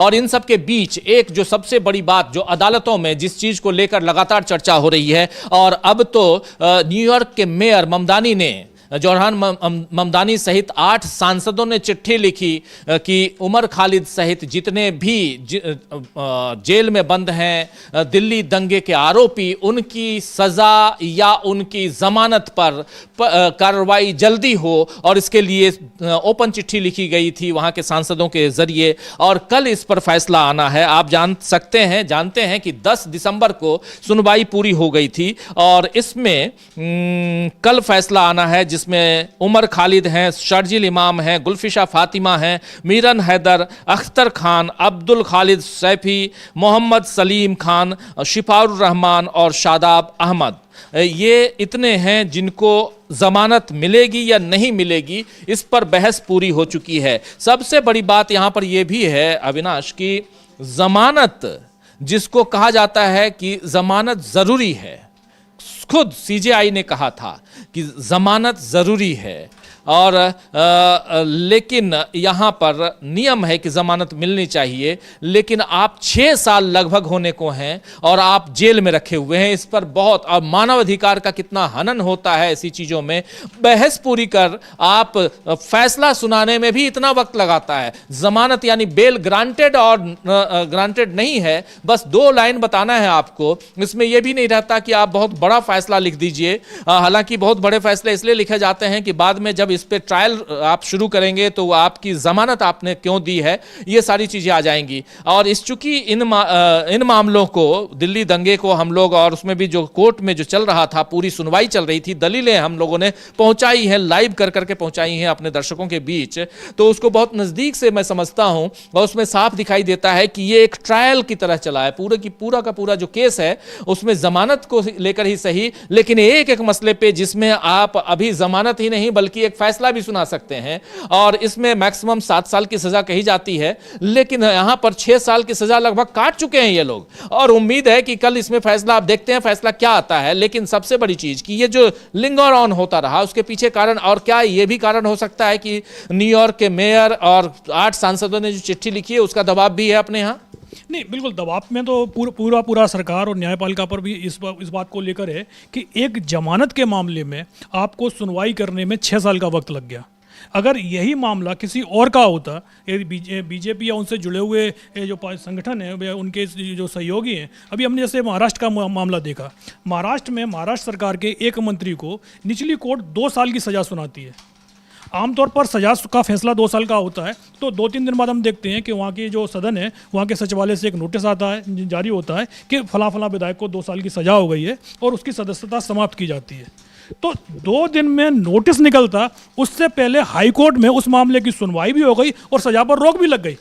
और इन सब के बीच एक जो सबसे बड़ी बात जो अदालतों में जिस चीज को लेकर लगातार चर्चा हो रही है, और अब तो न्यूयॉर्क के मेयर ममदानी ने, जोरहान ममदानी सहित 8 सांसदों ने चिट्ठी लिखी कि उमर खालिद सहित जितने भी जेल में बंद हैं दिल्ली दंगे के आरोपी, उनकी सजा या उनकी जमानत पर कार्रवाई जल्दी हो, और इसके लिए ओपन चिट्ठी लिखी गई थी वहां के सांसदों के जरिए, और कल इस पर फैसला आना है। आप जानते हैं कि 10 दिसंबर को सुनवाई पूरी हो गई थी, और इसमें कल फैसला आना है जिसमें उमर खालिद हैं, शर्जिल इमाम हैं, गुलफिशा फातिमा हैं, मीरन हैदर, अख्तर खान, अब्दुल खालिद सैफी, मोहम्मद सलीम खान, शिफाउर रहमान और शादाब अहमद, ये इतने हैं जिनको जमानत मिलेगी या नहीं मिलेगी, इस पर बहस पूरी हो चुकी है। सबसे बड़ी बात यहां पर यह भी है अविनाश की जमानत, जिसको कहा जाता है कि जमानत जरूरी है, खुद सीजेआई ने कहा था कि जमानत जरूरी है, और लेकिन यहाँ पर नियम है कि जमानत मिलनी चाहिए, लेकिन आप 6 साल लगभग होने को हैं और आप जेल में रखे हुए हैं। इस पर बहुत, और मानव अधिकार का कितना हनन होता है ऐसी चीज़ों में, बहस पूरी कर आप फैसला सुनाने में भी इतना वक्त लगाता है। जमानत यानी बेल ग्रांटेड और ग्रांटेड नहीं है, बस 2 लाइन बताना है आपको। इसमें यह भी नहीं रहता कि आप बहुत बड़ा फैसला लिख दीजिए, हालांकि बहुत बड़े फैसले इसलिए लिखे जाते हैं कि बाद में जब इस पे ट्रायल आप शुरू करेंगे तो आपकी जमानत आपने क्यों दी है, ये सारी चीजें आ जाएंगी। और इस चूंकि इन मामलों को, दिल्ली दंगे को हम लोग, और उसमें भी जो कोर्ट में जो चल रहा था, पूरी सुनवाई चल रही थी, दलीलें हम लोगों ने पहुंचाई हैं, लाइव कर करके पहुंचाई हैं अपने दर्शकों के बीच, तो उसको बहुत नजदीक से मैं समझता हूं, और उसमें साफ दिखाई देता है कि ये एक ट्रायल की तरह चला है। पूरा का पूरा जो केस है उसमें जमानत को लेकर ही सही, लेकिन एक एक मसले पे जिसमें आप अभी जमानत ही नहीं बल्कि एक फैसला भी सुना सकते हैं, और इसमें मैक्सिमम 7 साल की सजा कही जाती है, लेकिन यहां पर 6 साल की सजा लगभग काट चुके हैं ये लोग, और उम्मीद है कि कल इसमें फैसला, आप देखते हैं फैसला क्या आता है। लेकिन सबसे बड़ी चीज कि ये जो लिंगर ऑन होता रहा, उसके पीछे कारण, और क्या ये भी कारण हो सकता है कि न्यूयॉर्क के मेयर और 8 सांसदों ने जो चिट्ठी लिखी है उसका दबाव भी है अपने यहां? नहीं, बिल्कुल दबाव में तो पूरा सरकार और न्यायपालिका पर भी इस बात को लेकर है कि एक जमानत के मामले में आपको सुनवाई करने में 6 साल का वक्त लग गया। अगर यही मामला किसी और का होता, बीजेपी या उनसे जुड़े हुए जो संगठन है, उनके जो सहयोगी हैं, अभी हमने जैसे महाराष्ट्र का मामला देखा, महाराष्ट्र में महाराष्ट्र सरकार के एक मंत्री को निचली कोर्ट 2 साल की सज़ा सुनाती है। आमतौर पर सजा का फैसला 2 साल का होता है, तो 2-3 दिन बाद हम देखते हैं कि वहाँ की जो सदन है, वहाँ के सचिवालय से एक नोटिस आता है, जारी होता है कि फला विधायक को 2 साल की सजा हो गई है और उसकी सदस्यता समाप्त की जाती है। तो 2 दिन में नोटिस निकलता, उससे पहले हाई कोर्ट में उस मामले की सुनवाई भी हो गई और सजा पर रोक भी लग गई।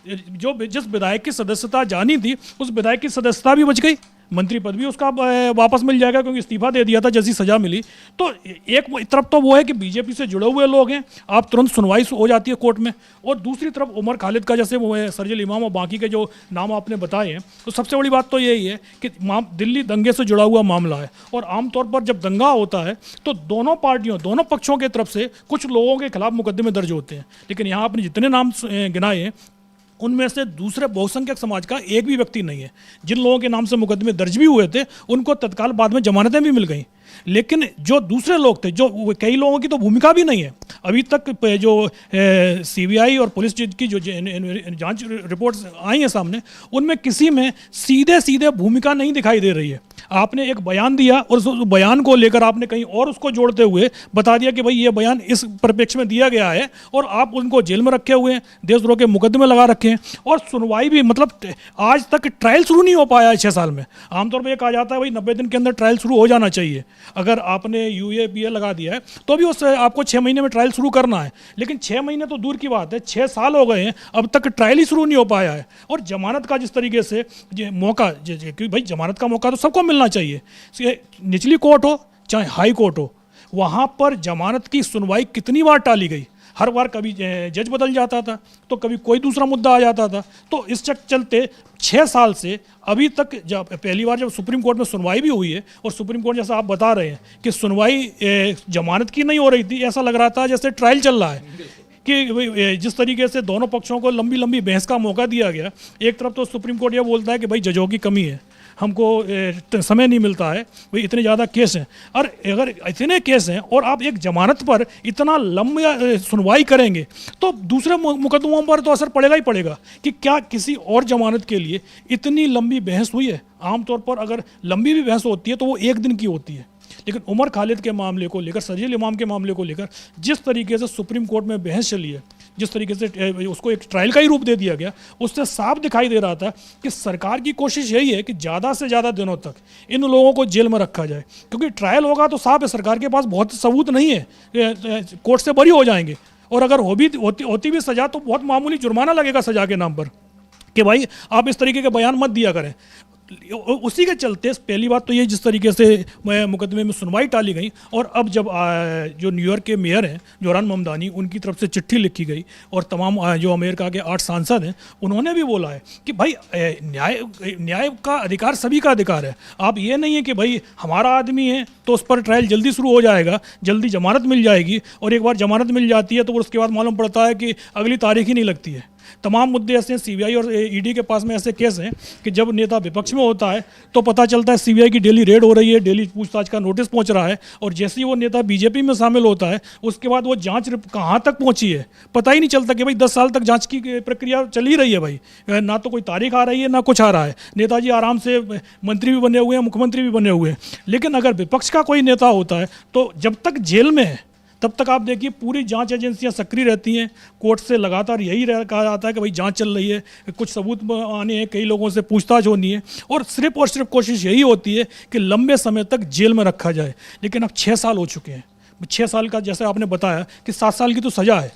जिस विधायक की सदस्यता जानी थी, उस विधायक की सदस्यता भी बच गई, मंत्री पद भी उसका वापस मिल जाएगा क्योंकि इस्तीफा दे दिया था जैसी सजा मिली। तो एक तरफ तो वो है कि बीजेपी से जुड़े हुए लोग हैं, आप तुरंत सुनवाई हो जाती है कोर्ट में, और दूसरी तरफ उमर खालिद का, जैसे वो है शर्जिल इमाम और बाकी के जो नाम आपने बताए हैं, तो सबसे बड़ी बात तो यही है कि दिल्ली दंगे से जुड़ा हुआ मामला है, और आमतौर पर जब दंगा होता है तो दोनों पार्टियों, दोनों पक्षों की तरफ से कुछ लोगों के खिलाफ मुकदमे दर्ज होते हैं, लेकिन यहाँ आपने जितने नाम गिनाए हैं उनमें से दूसरे बहुसंख्यक समाज का एक भी व्यक्ति नहीं है। जिन लोगों के नाम से मुकदमे दर्ज भी हुए थे उनको तत्काल बाद में जमानतें भी मिल गई, लेकिन जो दूसरे लोग थे, जो कई लोगों की तो भूमिका भी नहीं है अभी तक। जो सीबीआई और पुलिस की जो जांच रिपोर्ट्स आई हैं सामने, उनमें किसी में सीधे भूमिका नहीं दिखाई दे रही है। आपने एक बयान दिया और उस बयान को लेकर आपने कहीं और उसको जोड़ते हुए बता दिया कि भाई ये बयान इस परिप्रेक्ष्य में दिया गया है, और आप उनको जेल में रखे हुए हैं, देशद्रोह के मुकदमे लगा रखे हैं, और सुनवाई भी, मतलब आज तक ट्रायल शुरू नहीं हो पाया है 6 साल में। आमतौर पर यह कहा जाता है भाई 90 दिन के अंदर ट्रायल शुरू हो जाना चाहिए। अगर आपने यूएपीए लगा दिया है तो भी उससे आपको 6 महीने में ट्रायल शुरू करना है, लेकिन 6 महीने तो दूर की बात है, 6 साल हो गए हैं, अब तक ट्रायल ही शुरू नहीं हो पाया है। और जमानत का जिस तरीके से मौका, क्योंकि भाई जमानत का मौका तो सबको मिलना चाहिए, निचली कोर्ट हो चाहे हाई कोर्ट हो, वहाँ पर जमानत की सुनवाई कितनी बार टाली गई। हर बार कभी जज बदल जाता था तो कभी कोई दूसरा मुद्दा आ जाता था। तो इस चलते 6 साल से अभी तक, जब पहली बार जब सुप्रीम कोर्ट में सुनवाई भी हुई है, और सुप्रीम कोर्ट जैसा आप बता रहे हैं कि सुनवाई जमानत की नहीं हो रही थी, ऐसा लग रहा था जैसे ट्रायल चल रहा है। कि जिस तरीके से दोनों पक्षों को लंबी लंबी बहस का मौका दिया गया, एक तरफ तो सुप्रीम कोर्ट ये बोलता है कि भाई जजों की कमी है, हमको समय नहीं मिलता है, भाई इतने ज़्यादा केस हैं, और अगर इतने केस हैं और आप एक जमानत पर इतना लंबा सुनवाई करेंगे तो दूसरे मुकदमों पर तो असर पड़ेगा ही पड़ेगा कि क्या किसी और जमानत के लिए इतनी लंबी बहस हुई है। आमतौर पर अगर लंबी भी बहस होती है तो वो एक दिन की होती है, लेकिन उमर खालिद के मामले को लेकर, सजील इमाम के मामले को लेकर जिस तरीके से सुप्रीम कोर्ट में बहस चली है, जिस तरीके से उसको एक ट्रायल का ही रूप दे दिया गया, उससे साफ दिखाई दे रहा था कि सरकार की कोशिश यही है कि ज़्यादा से ज़्यादा दिनों तक इन लोगों को जेल में रखा जाए, क्योंकि ट्रायल होगा तो साफ है सरकार के पास बहुत सबूत नहीं है, कोर्ट से बरी हो जाएंगे, और अगर होती भी सज़ा तो बहुत मामूली जुर्माना लगेगा सज़ा के नाम पर कि भाई आप इस तरीके के बयान मत दिया करें। उसी के चलते पहली बात तो ये जिस तरीके से मुकदमे में सुनवाई टाली गई, और अब जब जो न्यूयॉर्क के मेयर हैं जोरान ममदानी, उनकी तरफ से चिट्ठी लिखी गई और तमाम जो अमेरिका के 8 सांसद हैं उन्होंने भी बोला है कि भाई न्याय का अधिकार सभी का अधिकार है। आप ये नहीं है कि भाई हमारा आदमी है तो उस पर ट्रायल जल्दी शुरू हो जाएगा, जल्दी जमानत मिल जाएगी, और एक बार जमानत मिल जाती है तो उसके बाद मालूम पड़ता है कि अगली तारीख ही नहीं लगती है। तमाम मुद्दे ऐसे हैं, सीबीआई और ईडी के पास में ऐसे केस हैं कि जब नेता विपक्ष में होता है तो पता चलता है सीबीआई की डेली रेड हो रही है, डेली पूछताछ का नोटिस पहुंच रहा है, और जैसे ही वो नेता बीजेपी में शामिल होता है उसके बाद वो जांच कहाँ तक पहुंची है पता ही नहीं चलता कि भाई 10 साल तक जांच की प्रक्रिया चल ही रही है भाई, ना तो कोई तारीख आ रही है ना कुछ आ रहा है। नेताजी आराम से मंत्री भी बने हुए हैं, मुख्यमंत्री भी बने हुए हैं, लेकिन अगर विपक्ष का कोई नेता होता है तो जब तक जेल में है तब तक आप देखिए पूरी जांच एजेंसियां सक्रिय रहती हैं, कोर्ट से लगातार यही कहा जाता है कि भाई जांच चल रही है, कुछ सबूत आने हैं, कई लोगों से पूछताछ होनी है, और सिर्फ कोशिश यही होती है कि लंबे समय तक जेल में रखा जाए। लेकिन अब 6 साल हो चुके हैं, 6 साल का जैसे आपने बताया कि 7 साल की तो सज़ा है।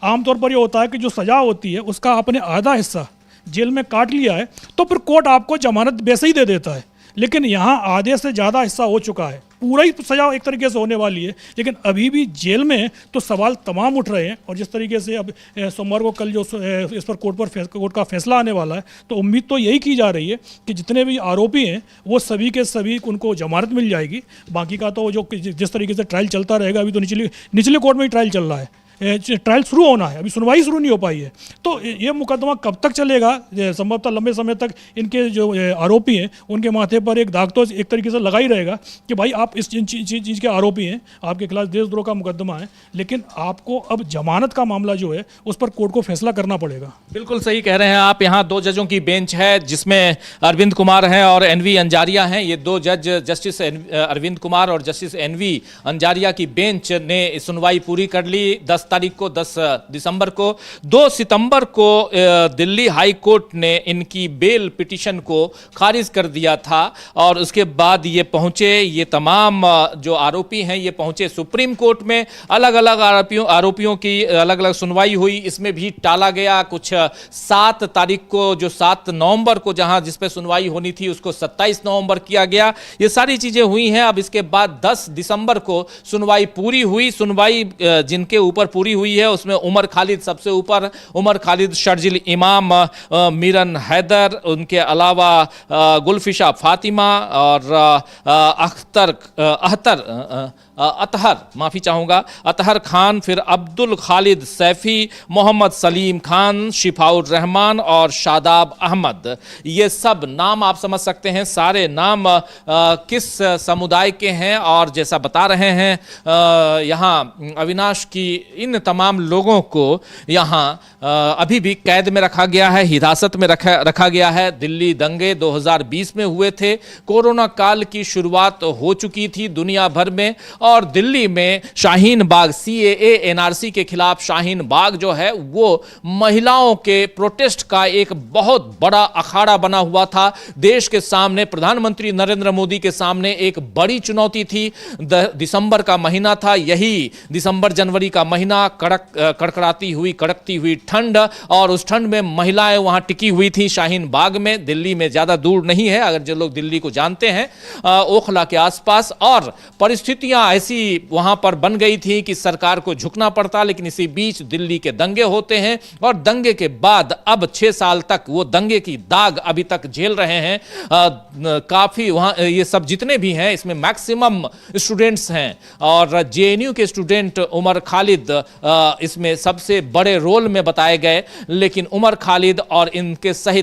आमतौर पर ये होता है कि जो सज़ा होती है उसका आपने आधा हिस्सा जेल में काट लिया है तो फिर कोर्ट आपको जमानत वैसे ही दे देता है, लेकिन यहाँ आधे से ज़्यादा हिस्सा हो चुका है, पूरा ही सजा एक तरीके से होने वाली है, लेकिन अभी भी जेल में तो सवाल तमाम उठ रहे हैं। और जिस तरीके से अब सोमवार को कल जो इस पर कोर्ट का फैसला आने वाला है, तो उम्मीद तो यही की जा रही है कि जितने भी आरोपी हैं वो सभी के सभी उनको जमानत मिल जाएगी। बाकी का तो जो जिस तरीके से ट्रायल चलता रहेगा, अभी तो निचले कोर्ट में ही ट्रायल चल रहा है, ट्रायल शुरू होना है, अभी सुनवाई शुरू नहीं हो पाई है, तो ये मुकदमा कब तक चलेगा? संभवतः लंबे समय तक इनके जो आरोपी हैं उनके माथे पर एक दाग तो एक तरीके से लगा ही रहेगा कि भाई आप इस चीज़ के आरोपी हैं, आपके खिलाफ देशद्रोह का मुकदमा है, लेकिन आपको अब जमानत का मामला जो है उस पर कोर्ट को फैसला करना पड़ेगा। बिल्कुल सही कह रहे हैं आप। यहाँ 2 जजों की बेंच है जिसमें अरविंद कुमार हैं और एनवी अंजारिया हैं। ये 2 जज, जस्टिस अरविंद कुमार और जस्टिस एनवी अंजारिया की बेंच ने सुनवाई पूरी कर ली 10 तारीख को, 10 दिसंबर को। 2 सितंबर को दिल्ली हाई कोर्ट ने इनकी बेल पिटीशन को खारिज कर दिया था, और उसके बाद ये पहुंचे, ये तमाम जो आरोपी हैं ये पहुंचे सुप्रीम कोर्ट में। अलग अलग आरोपियों की अलग अलग सुनवाई हुई, इसमें भी टाला गया। कुछ 7 तारीख को, जो 7 नवंबर को जहां जिस पे सुनवाई होनी थी उसको 27 नवंबर किया गया। ये सारी चीजें हुई हैं। अब इसके बाद 10 दिसंबर को सुनवाई पूरी हुई। सुनवाई जिनके ऊपर पूरी हुई है उसमें उमर खालिद सबसे ऊपर, उमर खालिद, शर्जिल इमाम, मीरन हैदर, उनके अलावा गुलफिशा फातिमा और अतहर खान, फिर अब्दुल खालिद सैफी, मोहम्मद सलीम खान, शिफाउर रहमान और शादाब अहमद। ये सब नाम आप समझ सकते हैं, सारे नाम किस समुदाय के हैं। और जैसा बता रहे हैं यहाँ अविनाश की इन तमाम लोगों को यहाँ अभी भी कैद में रखा गया है, हिरासत में रखा गया है। दिल्ली दंगे 2020 में हुए थे, कोरोना काल की शुरुआत हो चुकी थी दुनिया भर में, और दिल्ली में शाहीन बाग, CAA NRC के खिलाफ शाहीन बाग जो है वो महिलाओं के प्रोटेस्ट का एक बहुत बड़ा अखाड़ा बना हुआ था। देश के सामने, प्रधानमंत्री नरेंद्र मोदी के सामने एक बड़ी चुनौती थी। दिसंबर का महीना था, यही दिसंबर जनवरी का महीना, कड़कती हुई ठंड, और उस ठंड में महिलाएं वहां टिकी हुई थी शाहीन बाग में। दिल्ली में ज्यादा दूर नहीं है, अगर जो लोग दिल्ली को जानते हैं, ओखला के आसपास। और परिस्थितियां ऐसी वहां पर बन गई थी कि सरकार को झुकना पड़ता, लेकिन इसी बीच दिल्ली के दंगे होते हैं और दंगे के बाद अब 6 साल तक वो दंगे की दाग अभी तक झेल रहे हैं। काफी वहां ये सब जितने भी हैं इसमें मैक्सिमम स्टूडेंट्स हैं और जेएनयू के स्टूडेंट उमर खालिद इसमें सबसे बड़े रोल में बताए गए, लेकिन उमर खालिद और इनके सहित